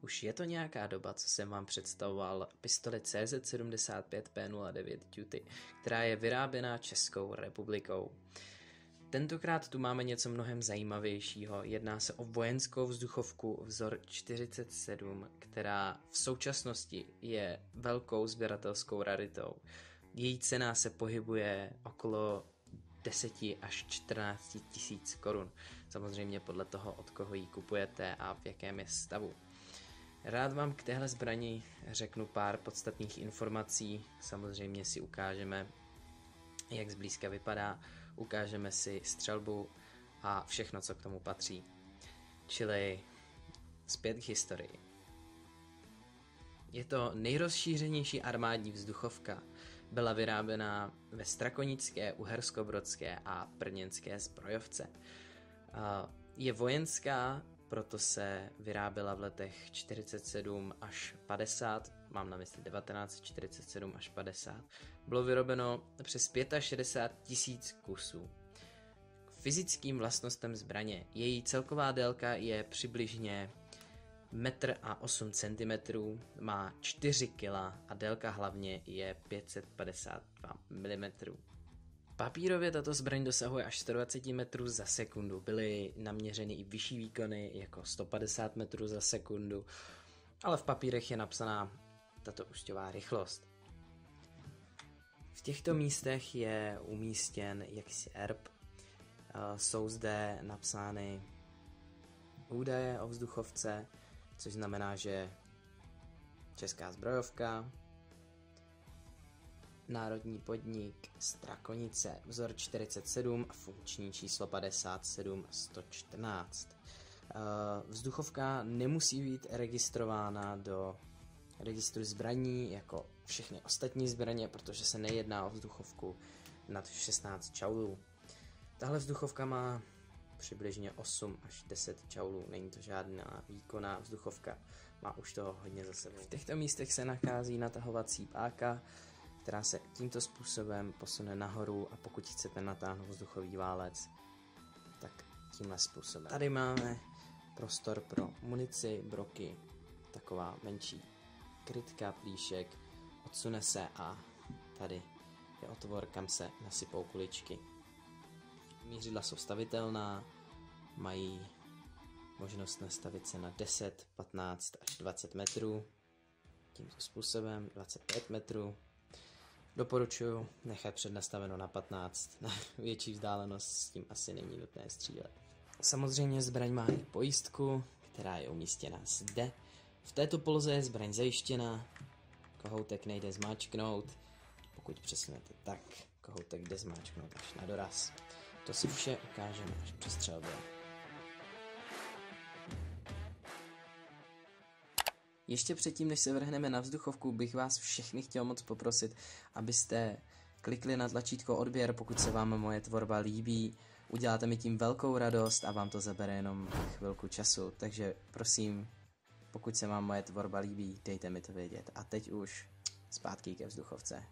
Už je to nějaká doba, co jsem vám představoval pistoli CZ75P09 Duty, která je vyráběná Českou republikou. Tentokrát tu máme něco mnohem zajímavějšího. Jedná se o vojenskou vzduchovku vzor 47, která v současnosti je velkou sběratelskou raritou. Její cena se pohybuje okolo 10 až 14 tisíc korun. Samozřejmě podle toho, od koho ji kupujete a v jakém je stavu. Rád vám k téhle zbrani řeknu pár podstatných informací. Samozřejmě si ukážeme, jak zblízka vypadá, ukážeme si střelbu a všechno, co k tomu patří. Čili zpět k historii. Je to nejrozšířenější armádní vzduchovka. Byla vyráběna ve Strakonické, Uherskobrodské a Brněnské zbrojovce. Je vojenská, proto se vyráběla v letech 47 až 50, mám na mysli 1947 až 50. Bylo vyrobeno přes 65 tisíc kusů. K fyzickým vlastnostem zbraně. Její celková délka je přibližně 1,8 cm, má 4 kg a délka hlavně je 552 mm. Papírově tato zbraň dosahuje až 120 metrů za sekundu. Byly naměřeny i vyšší výkony jako 150 metrů za sekundu, ale v papírech je napsaná tato ušťová rychlost. V těchto místech je umístěn jakýsi erb. Jsou zde napsány údaje o vzduchovce, což znamená, že Česká zbrojovka, národní podnik Strakonice, vzor 47 a funkční číslo 57114. Vzduchovka nemusí být registrována do registru zbraní jako všechny ostatní zbraně, protože se nejedná o vzduchovku nad 16 čaulů. Tahle vzduchovka má přibližně 8 až 10 čaulů, není to žádná výkonná vzduchovka, má už toho hodně za sebou. V těchto místech se nachází natahovací páka, která se tímto způsobem posune nahoru, a pokud chcete natáhnout vzduchový válec, tak tímhle způsobem. Tady máme prostor pro munici, broky, taková menší krytka, plíšek, odsune se a tady je otvor, kam se nasypou kuličky. Mířidla jsou stavitelná, mají možnost nastavit se na 10, 15 až 20 metrů, tímto způsobem 25 metrů. Doporučuji nechat přednastaveno na 15, na větší vzdálenost s tím asi není nutné střílet. Samozřejmě zbraň má i pojistku, která je umístěna zde. V této poloze je zbraň zajištěna, kohoutek nejde zmáčknout, pokud přesunete tak, kohoutek jde zmáčknout až na doraz. To si vše ukážeme až při střelbě. Ještě předtím, než se vrhneme na vzduchovku, bych vás všechny chtěl moc poprosit, abyste klikli na tlačítko odběr, pokud se vám moje tvorba líbí. Uděláte mi tím velkou radost a vám to zabere jenom chvilku času. Takže prosím, pokud se vám moje tvorba líbí, dejte mi to vědět. A teď už zpátky ke vzduchovce.